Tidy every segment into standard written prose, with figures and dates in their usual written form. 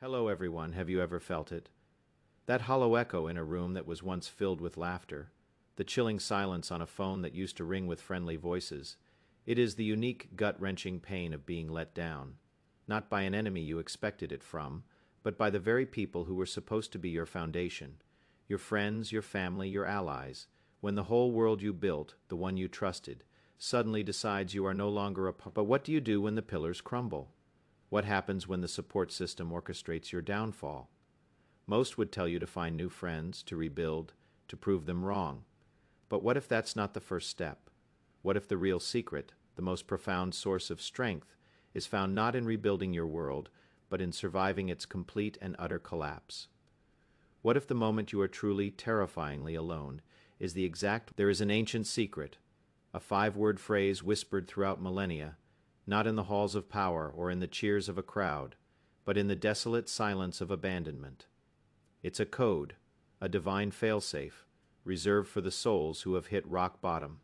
Hello, everyone. Have you ever felt it? That hollow echo in a room that was once filled with laughter, the chilling silence on a phone that used to ring with friendly voices. It is the unique, gut-wrenching pain of being let down, not by an enemy you expected it from, but by the very people who were supposed to be your foundation, your friends, your family, your allies, when the whole world you built, the one you trusted, suddenly decides you are no longer a part. But what do you do when the pillars crumble? What happens when the support system orchestrates your downfall? Most would tell you to find new friends, to rebuild, to prove them wrong. But what if that's not the first step? What if the real secret, the most profound source of strength, is found not in rebuilding your world, but in surviving its complete and utter collapse? What if the moment you are truly, terrifyingly alone is the exact... There is an ancient secret, a five-word phrase whispered throughout millennia, not in the halls of power or in the cheers of a crowd, but in the desolate silence of abandonment. It's a code, a divine failsafe, reserved for the souls who have hit rock bottom.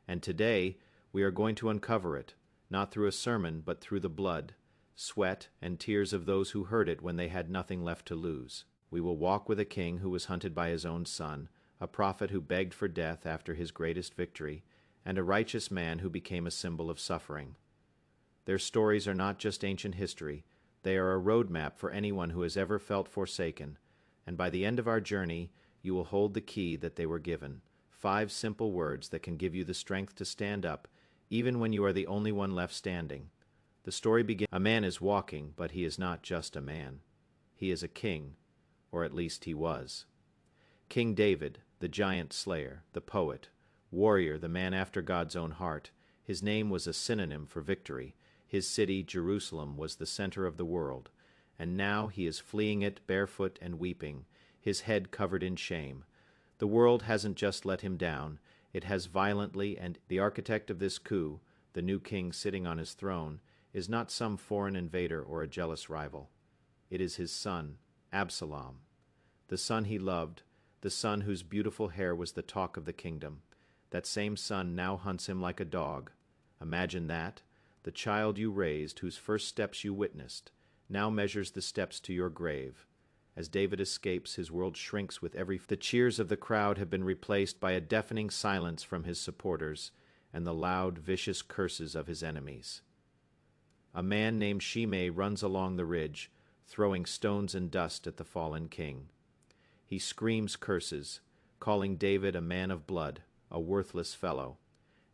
And today, we are going to uncover it, not through a sermon, but through the blood, sweat, and tears of those who heard it when they had nothing left to lose. We will walk with a king who was hunted by his own son, a prophet who begged for death after his greatest victory, and a righteous man who became a symbol of suffering. Their stories are not just ancient history, they are a roadmap for anyone who has ever felt forsaken, and by the end of our journey, you will hold the key that they were given, 5 simple words that can give you the strength to stand up, even when you are the only one left standing. The story begins. A man is walking, but he is not just a man. He is a king, or at least he was. King David, the giant slayer, the poet, warrior, the man after God's own heart. His name was a synonym for victory. His city, Jerusalem, was the center of the world, and now he is fleeing it barefoot and weeping, his head covered in shame. The world hasn't just let him down, it has violently, and the architect of this coup, the new king sitting on his throne, is not some foreign invader or a jealous rival. It is his son, Absalom, the son he loved, the son whose beautiful hair was the talk of the kingdom. That same son now hunts him like a dog. Imagine that. The child you raised, whose first steps you witnessed, now measures the steps to your grave. As David escapes, his world shrinks with every... The cheers of the crowd have been replaced by a deafening silence from his supporters and the loud, vicious curses of his enemies. A man named Shimei runs along the ridge, throwing stones and dust at the fallen king. He screams curses, calling David a man of blood, a worthless fellow.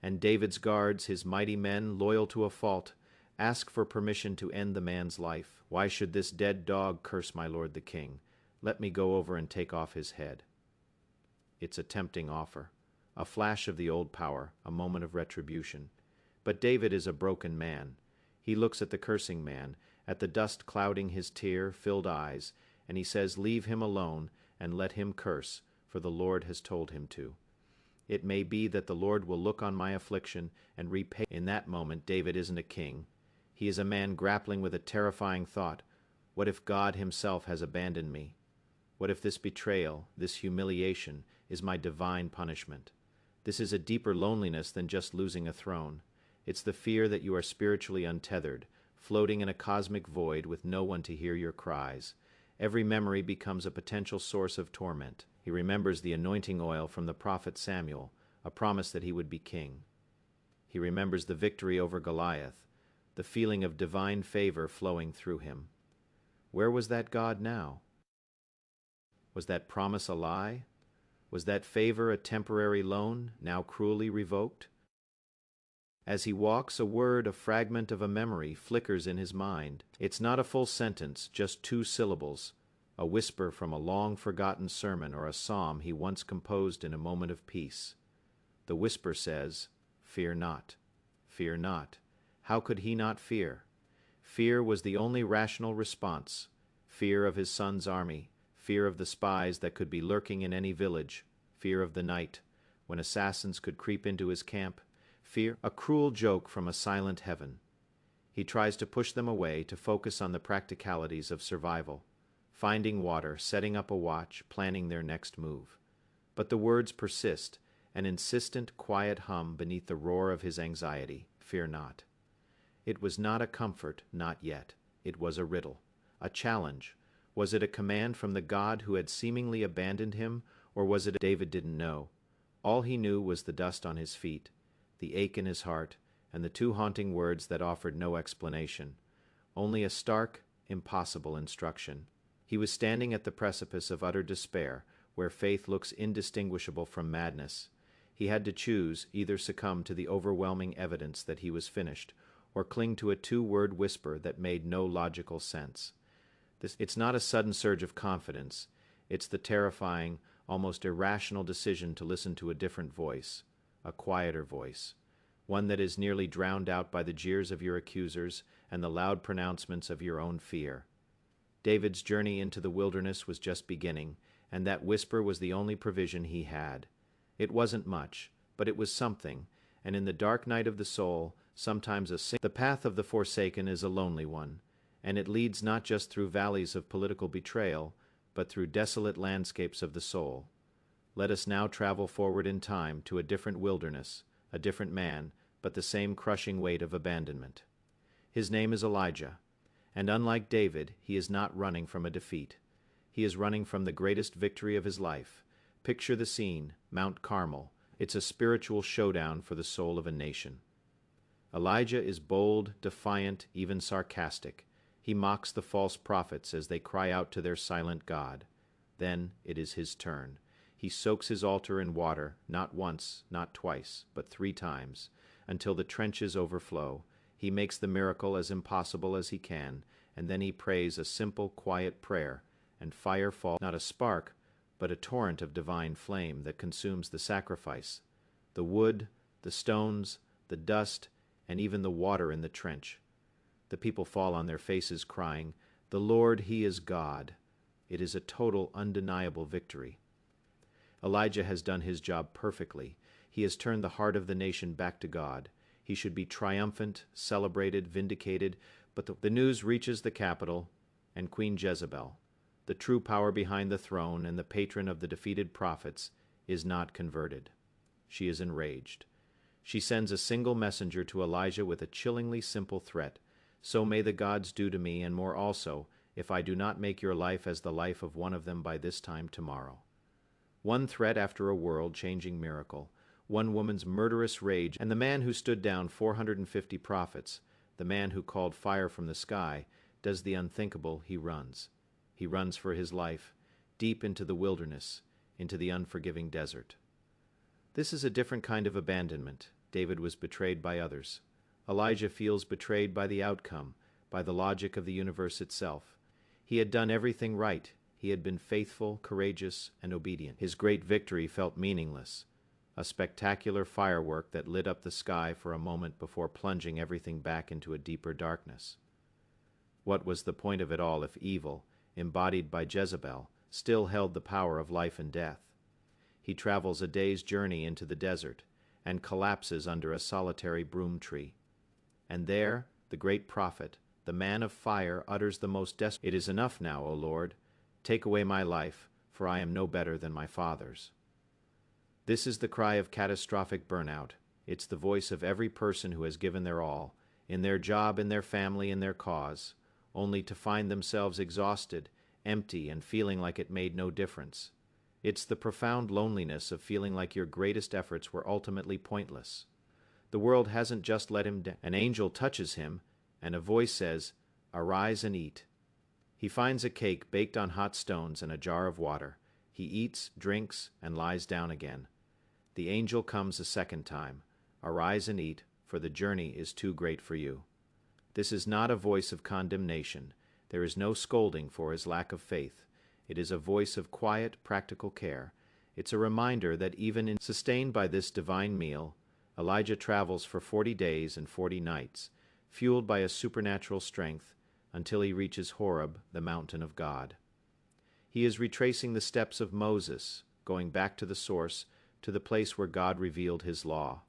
And David's guards, his mighty men, loyal to a fault, ask for permission to end the man's life. Why should this dead dog curse my lord the king? Let me go over and take off his head. It's a tempting offer, a flash of the old power, a moment of retribution. But David is a broken man. He looks at the cursing man, at the dust clouding his tear-filled eyes, and he says, "Leave him alone and let him curse, for the Lord has told him to. It may be that the Lord will look on my affliction and repay." In that moment, David isn't a king. He is a man grappling with a terrifying thought. What if God himself has abandoned me? What if this betrayal, this humiliation, is my divine punishment? This is a deeper loneliness than just losing a throne. It's the fear that you are spiritually untethered, floating in a cosmic void with no one to hear your cries. Every memory becomes a potential source of torment. He remembers the anointing oil from the prophet Samuel, a promise that he would be king. He remembers the victory over Goliath, the feeling of divine favor flowing through him. Where was that God now? Was that promise a lie? Was that favor a temporary loan, now cruelly revoked? As he walks, a word, a fragment of a memory, flickers in his mind. It's not a full sentence, just 2 syllables, a whisper from a long-forgotten sermon or a psalm he once composed in a moment of peace. The whisper says, "Fear not, fear not." How could he not fear? Fear was the only rational response. Fear of his son's army, fear of the spies that could be lurking in any village, fear of the night, when assassins could creep into his camp, fear, a cruel joke from a silent heaven. He tries to push them away, to focus on the practicalities of survival, finding water, setting up a watch, planning their next move. But the words persist, an insistent, quiet hum beneath the roar of his anxiety. Fear not. It was not a comfort, not yet. It was a riddle, a challenge, Was it a command from the God who had seemingly abandoned him, or was it David didn't know? All he knew was the dust on his feet, the ache in his heart, and the two haunting words that offered no explanation, only a stark, impossible instruction. He was standing at the precipice of utter despair, where faith looks indistinguishable from madness. He had to choose, either succumb to the overwhelming evidence that he was finished, or cling to a two-word whisper that made no logical sense. It's not a sudden surge of confidence. It's the terrifying, almost irrational decision to listen to a different voice, a quieter voice, one that is nearly drowned out by the jeers of your accusers and the loud pronouncements of your own fear. David's journey into the wilderness was just beginning, and that whisper was the only provision he had. It wasn't much, but it was something, and in the dark night of the soul, sometimes the path of the forsaken is a lonely one, and it leads not just through valleys of political betrayal, but through desolate landscapes of the soul. Let us now travel forward in time to a different wilderness, a different man, but the same crushing weight of abandonment. His name is Elijah, and unlike David, he is not running from a defeat. He is running from the greatest victory of his life. Picture the scene, Mount Carmel. It's a spiritual showdown for the soul of a nation. Elijah is bold, defiant, even sarcastic. He mocks the false prophets as they cry out to their silent God. Then it is his turn. He soaks his altar in water, not once, not twice, but 3 times, until the trenches overflow. He makes the miracle as impossible as he can, and then he prays a simple, quiet prayer, and fire falls, not a spark, but a torrent of divine flame that consumes the sacrifice, the wood, the stones, the dust, and even the water in the trench. The people fall on their faces crying, "The Lord, He is God." It is a total, undeniable victory. Elijah has done his job perfectly. He has turned the heart of the nation back to God. He should be triumphant, celebrated, vindicated, but the news reaches the capital, and Queen Jezebel, the true power behind the throne and the patron of the defeated prophets, is not converted. She is enraged. She sends a single messenger to Elijah with a chillingly simple threat: "So may the gods do to me, and more also, if I do not make your life as the life of one of them by this time tomorrow." One threat after a world-changing miracle, one woman's murderous rage, and the man who stood down 450 prophets, the man who called fire from the sky, does the unthinkable. He runs. He runs for his life, deep into the wilderness, into the unforgiving desert. This is a different kind of abandonment. David was betrayed by others. Elijah feels betrayed by the outcome, by the logic of the universe itself. He had done everything right. He had been faithful, courageous, and obedient. His great victory felt meaningless, a spectacular firework that lit up the sky for a moment before plunging everything back into a deeper darkness. What was the point of it all if evil, embodied by Jezebel, still held the power of life and death? He travels a day's journey into the desert, and collapses under a solitary broom tree. And there, the great prophet, the man of fire, utters the most desperate, "It is enough now, O Lord. Take away my life, for I am no better than my father's." This is the cry of catastrophic burnout. It's the voice of every person who has given their all, in their job, in their family, in their cause, only to find themselves exhausted, empty, and feeling like it made no difference. It's the profound loneliness of feeling like your greatest efforts were ultimately pointless. The world hasn't just let him down. An angel touches him, and a voice says, "Arise and eat." He finds a cake baked on hot stones and a jar of water. He eats, drinks, and lies down again. The angel comes a second time. "Arise and eat, for the journey is too great for you." This is not a voice of condemnation. There is no scolding for his lack of faith. It is a voice of quiet, practical care. It's a reminder that even sustained by this divine meal, Elijah travels for 40 days and 40 nights, fueled by a supernatural strength, until he reaches Horeb, the mountain of God. He is retracing the steps of Moses, going back to the source, to the place where God revealed his law.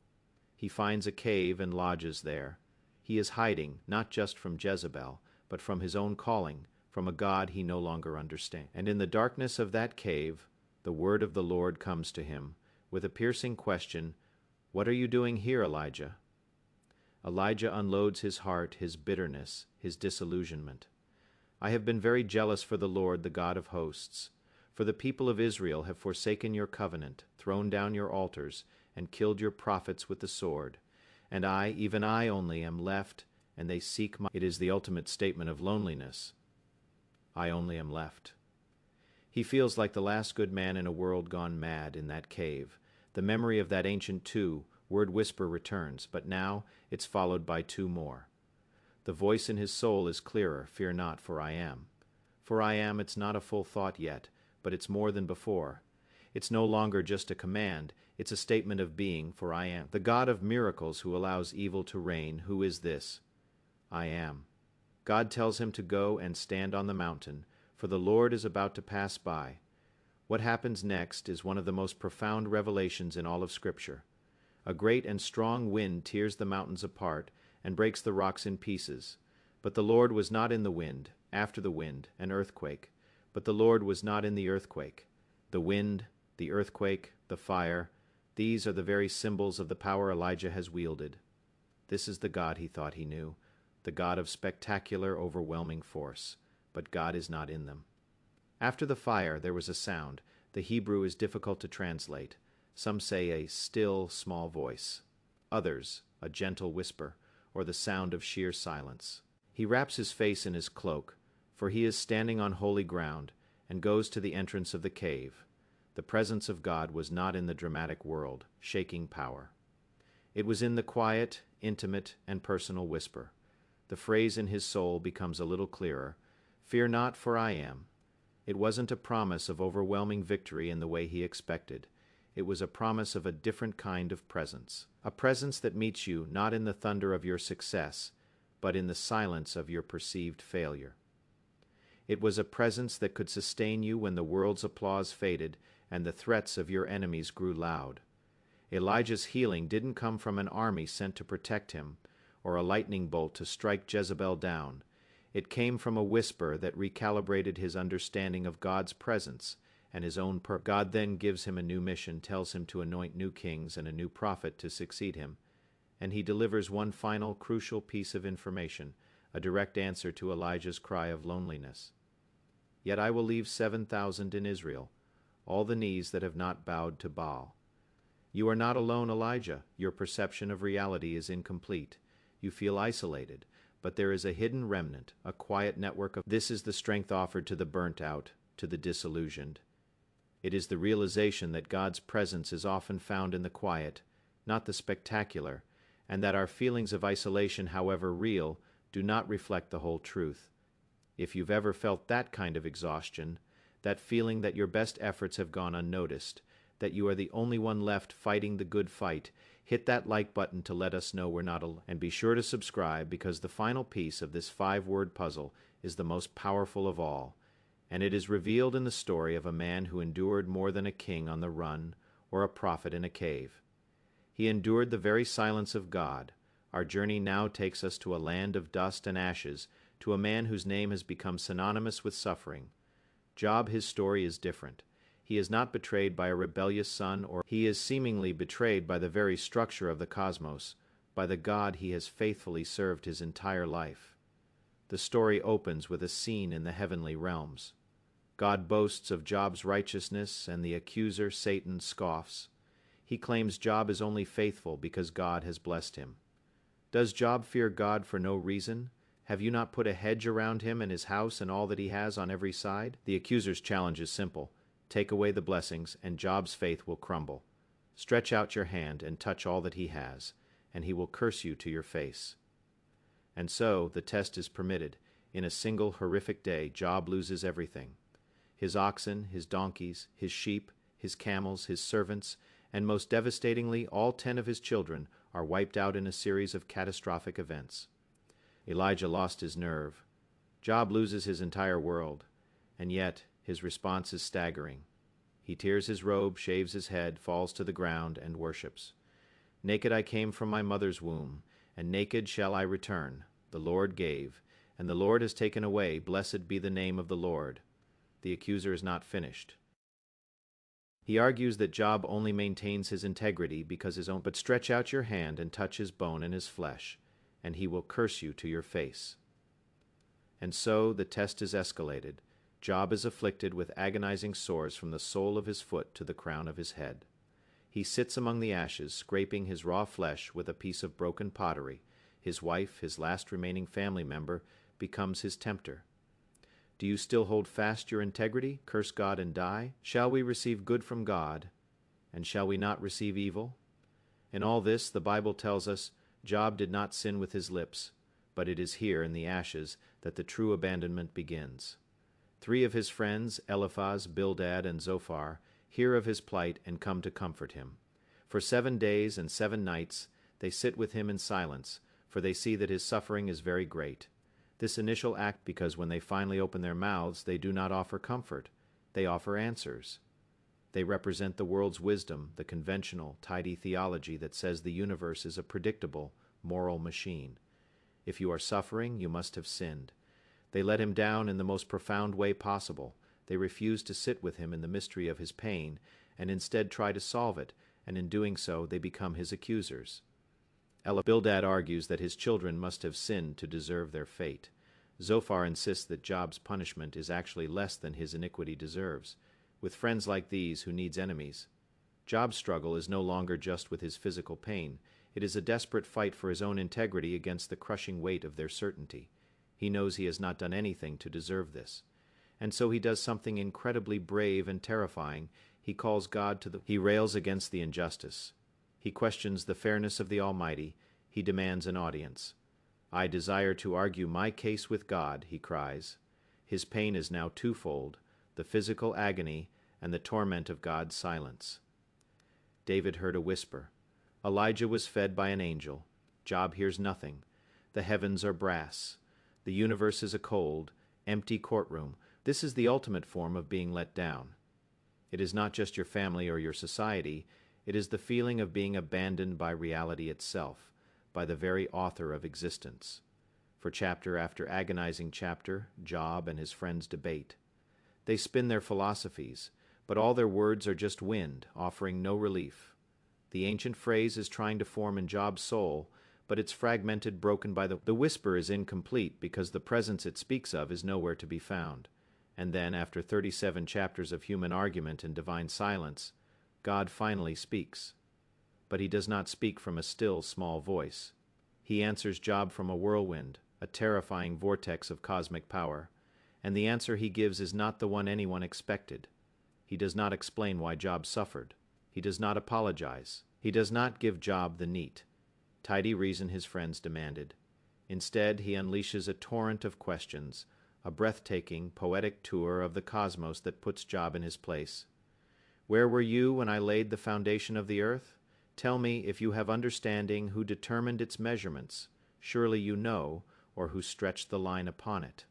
He finds a cave and lodges there. He is hiding, not just from Jezebel, but from his own calling, from a God he no longer understands. And in the darkness of that cave, the word of the Lord comes to him, with a piercing question, "What are you doing here, Elijah?" Elijah unloads his heart, his bitterness, his disillusionment. I have been very jealous for the Lord, the God of hosts. For the people of Israel have forsaken your covenant, thrown down your altars, and killed your prophets with the sword. And I, even I only, am left, and they seek my... It is the ultimate statement of loneliness. I only am left. He feels like the last good man in a world gone mad in that cave. The memory of that ancient word whisper returns, but now it's followed by two more. The voice in his soul is clearer, fear not, for I am. For I am, it's not a full thought yet, but it's more than before. It's no longer just a command, it's a statement of being, for I am. The God of miracles who allows evil to reign, who is this? I am. God tells him to go and stand on the mountain, for the Lord is about to pass by. What happens next is one of the most profound revelations in all of Scripture. A great and strong wind tears the mountains apart and breaks the rocks in pieces. But the Lord was not in the wind, after the wind, an earthquake. But the Lord was not in the earthquake. The wind, the earthquake, the fire, these are the very symbols of the power Elijah has wielded. This is the God he thought he knew, the God of spectacular, overwhelming force. But God is not in them. After the fire there was a sound. The Hebrew is difficult to translate. Some say a still, small voice. Others, a gentle whisper, or the sound of sheer silence. He wraps his face in his cloak, for he is standing on holy ground, and goes to the entrance of the cave. The presence of God was not in the dramatic world, shaking power. It was in the quiet, intimate, and personal whisper. The phrase in his soul becomes a little clearer. Fear not, for I am. It wasn't a promise of overwhelming victory in the way he expected. It was a promise of a different kind of presence. A presence that meets you not in the thunder of your success, but in the silence of your perceived failure. It was a presence that could sustain you when the world's applause faded and the threats of your enemies grew loud. Elijah's healing didn't come from an army sent to protect him, or a lightning bolt to strike Jezebel down. It came from a whisper that recalibrated his understanding of God's presence and his own purpose. God then gives him a new mission, tells him to anoint new kings and a new prophet to succeed him, and he delivers one final crucial piece of information, a direct answer to Elijah's cry of loneliness. Yet I will leave 7,000 in Israel, all the knees that have not bowed to Baal. You are not alone, Elijah. Your perception of reality is incomplete. You feel isolated, but there is a hidden remnant, a quiet network of... This is the strength offered to the burnt out, to the disillusioned. It is the realization that God's presence is often found in the quiet, not the spectacular, and that our feelings of isolation, however real, do not reflect the whole truth. If you've ever felt that kind of exhaustion, that feeling that your best efforts have gone unnoticed, that you are the only one left fighting the good fight, hit that like button to let us know we're not alone. And be sure to subscribe, because the final piece of this 5-word puzzle is the most powerful of all, and it is revealed in the story of a man who endured more than a king on the run or a prophet in a cave. He endured the very silence of God. Our journey now takes us to a land of dust and ashes, to a man whose name has become synonymous with suffering. Job, his story is different. He is not betrayed by a rebellious son, or he is seemingly betrayed by the very structure of the cosmos, by the God he has faithfully served his entire life. The story opens with a scene in the heavenly realms. God boasts of Job's righteousness, and the accuser, Satan, scoffs. He claims Job is only faithful because God has blessed him. Does Job fear God for no reason? Have you not put a hedge around him and his house and all that he has on every side? The accuser's challenge is simple. Take away the blessings, and Job's faith will crumble. Stretch out your hand and touch all that he has, and he will curse you to your face. And so the test is permitted. In a single horrific day, Job loses everything. His oxen, his donkeys, his sheep, his camels, his servants, and most devastatingly, all 10 of his children are wiped out in a series of catastrophic events. Elijah lost his nerve. Job loses his entire world, and yet his response is staggering. He tears his robe, shaves his head, falls to the ground, and worships. Naked I came from my mother's womb, and naked shall I return. The Lord gave, and the Lord has taken away. Blessed be the name of the Lord. The accuser is not finished. He argues that Job only maintains his integrity because his own... But stretch out your hand and touch his bone and his flesh, and he will curse you to your face. And so the test is escalated. Job is afflicted with agonizing sores from the sole of his foot to the crown of his head. He sits among the ashes, scraping his raw flesh with a piece of broken pottery. His wife, his last remaining family member, becomes his tempter. Do you still hold fast your integrity, curse God and die? Shall we receive good from God, and shall we not receive evil? In all this, the Bible tells us, Job did not sin with his lips, but it is here in the ashes that the true abandonment begins. 3 of his friends, Eliphaz, Bildad, and Zophar, hear of his plight and come to comfort him. For 7 days and 7 nights they sit with him in silence, for they see that his suffering is very great. This initial act because when they finally open their mouths, they do not offer comfort, they offer answers. They represent the world's wisdom, the conventional, tidy theology that says the universe is a predictable, moral machine. If you are suffering, you must have sinned. They let him down in the most profound way possible. They refuse to sit with him in the mystery of his pain, and instead try to solve it, and in doing so they become his accusers. Bildad argues that his children must have sinned to deserve their fate. Zophar insists that Job's punishment is actually less than his iniquity deserves. With friends like these, who needs enemies? Job's struggle is no longer just with his physical pain. It is a desperate fight for his own integrity against the crushing weight of their certainty. He knows he has not done anything to deserve this. And so he does something incredibly brave and terrifying. He calls God to the... He rails against the injustice. He questions the fairness of the Almighty. He demands an audience. I desire to argue my case with God, he cries. His pain is now twofold, the physical agony and the torment of God's silence. David heard a whisper. Elijah was fed by an angel. Job hears nothing. The heavens are brass. The universe is a cold, empty courtroom. This is the ultimate form of being let down. It is not just your family or your society. It is the feeling of being abandoned by reality itself, by the very author of existence. For chapter after agonizing chapter, Job and his friends debate. They spin their philosophies, but all their words are just wind, offering no relief. The ancient phrase is trying to form in Job's soul, but it's fragmented, broken by the whisper is incomplete because the presence it speaks of is nowhere to be found. And then, after 37 chapters of human argument and divine silence, God finally speaks. But he does not speak from a still, small voice. He answers Job from a whirlwind, a terrifying vortex of cosmic power, and the answer he gives is not the one anyone expected. He does not explain why Job suffered. He does not apologize. He does not give Job the neat, tidy reason his friends demanded. Instead, he unleashes a torrent of questions, a breathtaking, poetic tour of the cosmos that puts Job in his place. Where were you when I laid the foundation of the earth? Tell me, if you have understanding, who determined its measurements. Surely you know, or who stretched the line upon it.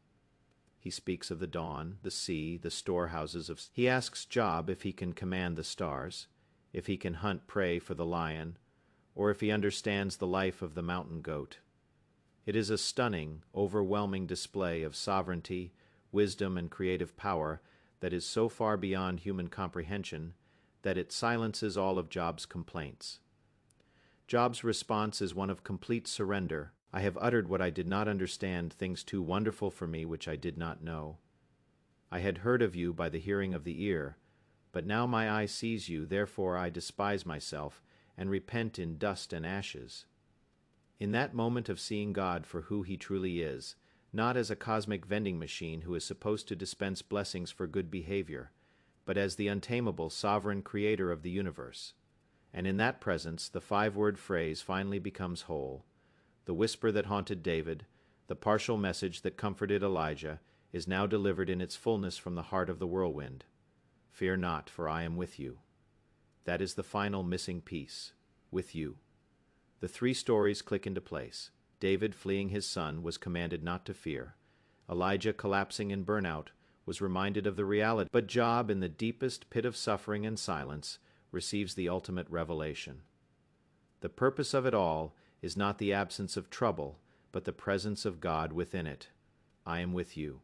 He speaks of the dawn, the sea, the storehouses of... He asks Job if he can command the stars, if he can hunt prey for the lion, or if he understands the life of the mountain goat. It is a stunning, overwhelming display of sovereignty, wisdom, and creative power that is so far beyond human comprehension that it silences all of Job's complaints. Job's response is one of complete surrender. I have uttered what I did not understand, things too wonderful for me which I did not know. I had heard of you by the hearing of the ear, but now my eye sees you, therefore I despise myself, and repent in dust and ashes. In that moment of seeing God for who he truly is, not as a cosmic vending machine who is supposed to dispense blessings for good behavior, but as the untamable sovereign creator of the universe. And in that presence, the 5-word phrase finally becomes whole. The whisper that haunted David, the partial message that comforted Elijah, is now delivered in its fullness from the heart of the whirlwind. Fear not, for I am with you. That is the final missing piece. With you. The 3 stories click into place. David, fleeing his son, was commanded not to fear. Elijah, collapsing in burnout, was reminded of the reality. But Job, in the deepest pit of suffering and silence, receives the ultimate revelation. The purpose of it all is not the absence of trouble, but the presence of God within it. I am with you.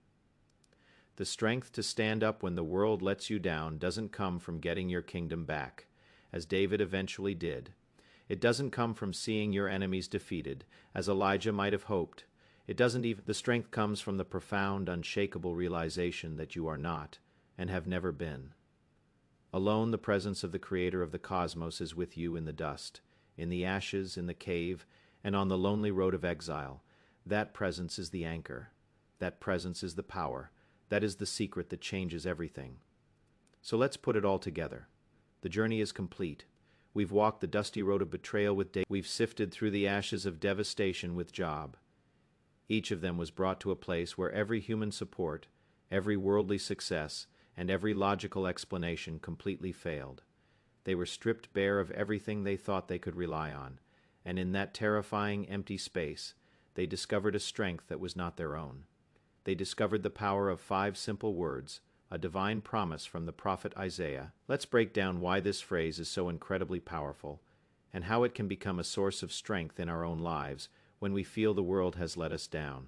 The strength to stand up when the world lets you down doesn't come from getting your kingdom back, as David eventually did. It doesn't come from seeing your enemies defeated, as Elijah might have hoped. It doesn't even, the strength comes from the profound, unshakable realization that you are not, and have never been. Alone, the presence of the Creator of the cosmos is with you in the dust, in the ashes, in the cave, and on the lonely road of exile. That presence is the anchor. That presence is the power. That is the secret that changes everything. So let's put it all together. The journey is complete. We've walked the dusty road of betrayal with David. We've sifted through the ashes of devastation with Job. Each of them was brought to a place where every human support, every worldly success, and every logical explanation completely failed. They were stripped bare of everything they thought they could rely on, and in that terrifying empty space, they discovered a strength that was not their own. They discovered the power of 5 simple words, a divine promise from the prophet Isaiah. Let's break down why this phrase is so incredibly powerful, and how it can become a source of strength in our own lives when we feel the world has let us down.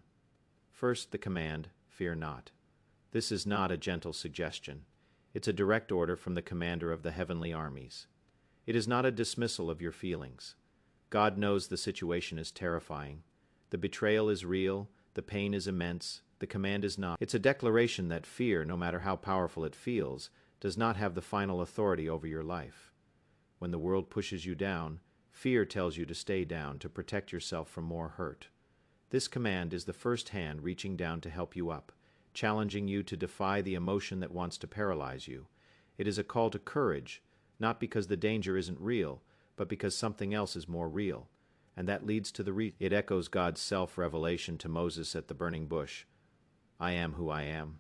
First, the command, fear not. This is not a gentle suggestion. It's a direct order from the commander of the heavenly armies. It is not a dismissal of your feelings. God knows the situation is terrifying. The betrayal is real, the pain is immense, the command is not. It's a declaration that fear, no matter how powerful it feels, does not have the final authority over your life. When the world pushes you down, fear tells you to stay down, to protect yourself from more hurt. This command is the first hand reaching down to help you up, challenging you to defy the emotion that wants to paralyze you. It is a call to courage, not because the danger isn't real, but because something else is more real. And that leads to it echoes God's self-revelation to Moses at the burning bush. I am who I am.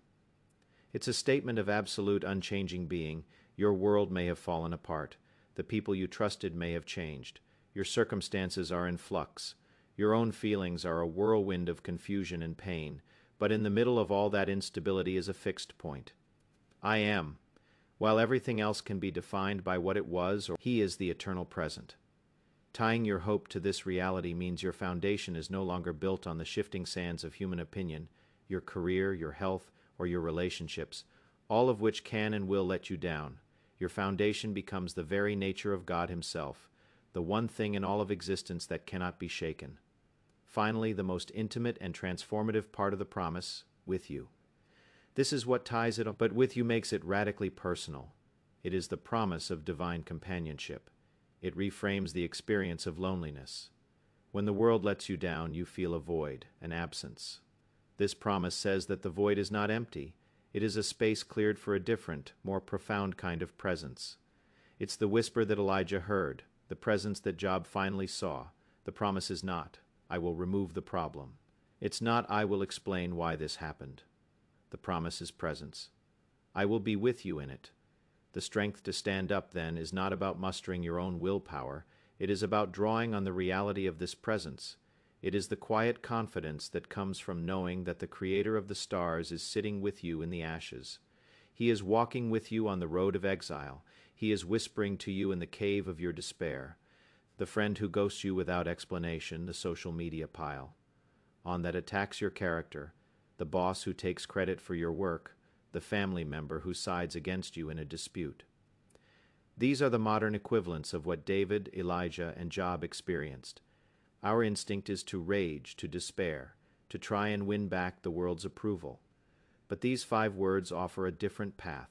It's a statement of absolute unchanging being. Your world may have fallen apart. The people you trusted may have changed. Your circumstances are in flux. Your own feelings are a whirlwind of confusion and pain. But in the middle of all that instability is a fixed point. I am. While everything else can be defined by what it was, or He is the eternal present. Tying your hope to this reality means your foundation is no longer built on the shifting sands of human opinion, your career, your health, or your relationships, all of which can and will let you down. Your foundation becomes the very nature of God Himself, the one thing in all of existence that cannot be shaken. Finally, the most intimate and transformative part of the promise, with you. This is what ties it, but with you makes it radically personal. It is the promise of divine companionship. It reframes the experience of loneliness. When the world lets you down, you feel a void, an absence. This promise says that the void is not empty. It is a space cleared for a different, more profound kind of presence. It's the whisper that Elijah heard, the presence that Job finally saw. The promise is not, I will remove the problem. It's not, I will explain why this happened. The promise is presence. I will be with you in it. The strength to stand up, then, is not about mustering your own willpower. It is about drawing on the reality of this presence. It is the quiet confidence that comes from knowing that the Creator of the stars is sitting with you in the ashes. He is walking with you on the road of exile. He is whispering to you in the cave of your despair. The friend who ghosts you without explanation, the social media pile on that attacks your character, the boss who takes credit for your work, the family member who sides against you in a dispute. These are the modern equivalents of what David, Elijah, and Job experienced. Our instinct is to rage, to despair, to try and win back the world's approval. But these 5 words offer a different path.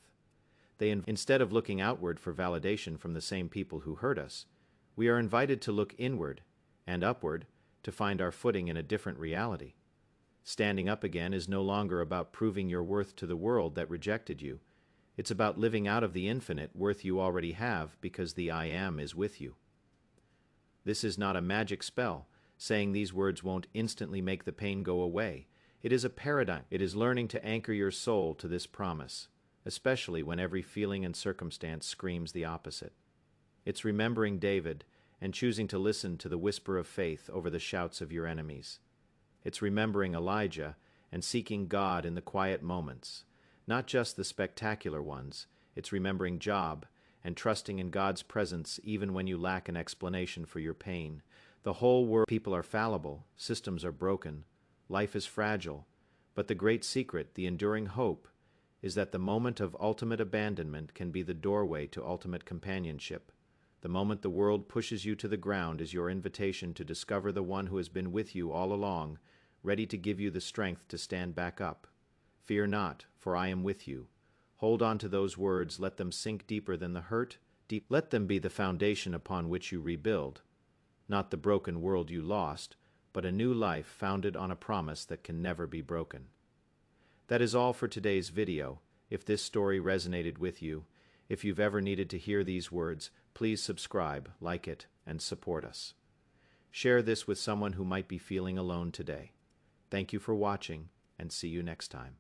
Instead of looking outward for validation from the same people who hurt us, we are invited to look inward and upward to find our footing in a different reality. Standing up again is no longer about proving your worth to the world that rejected you. It's about living out of the infinite worth you already have because the I Am is with you. This is not a magic spell. Saying these words won't instantly make the pain go away. It is a paradigm. It is learning to anchor your soul to this promise, especially when every feeling and circumstance screams the opposite. It's remembering David and choosing to listen to the whisper of faith over the shouts of your enemies. It's remembering Elijah and seeking God in the quiet moments, not just the spectacular ones. It's remembering Job and trusting in God's presence even when you lack an explanation for your pain. The whole world, people are fallible, systems are broken, life is fragile, but the great secret, the enduring hope, is that the moment of ultimate abandonment can be the doorway to ultimate companionship. The moment the world pushes you to the ground is your invitation to discover the one who has been with you all along, ready to give you the strength to stand back up. Fear not, for I am with you. Hold on to those words, let them sink deeper than the hurt, let them be the foundation upon which you rebuild. Not the broken world you lost, but a new life founded on a promise that can never be broken. That is all for today's video. If this story resonated with you, if you've ever needed to hear these words, please subscribe, like it, and support us. Share this with someone who might be feeling alone today. Thank you for watching, and see you next time.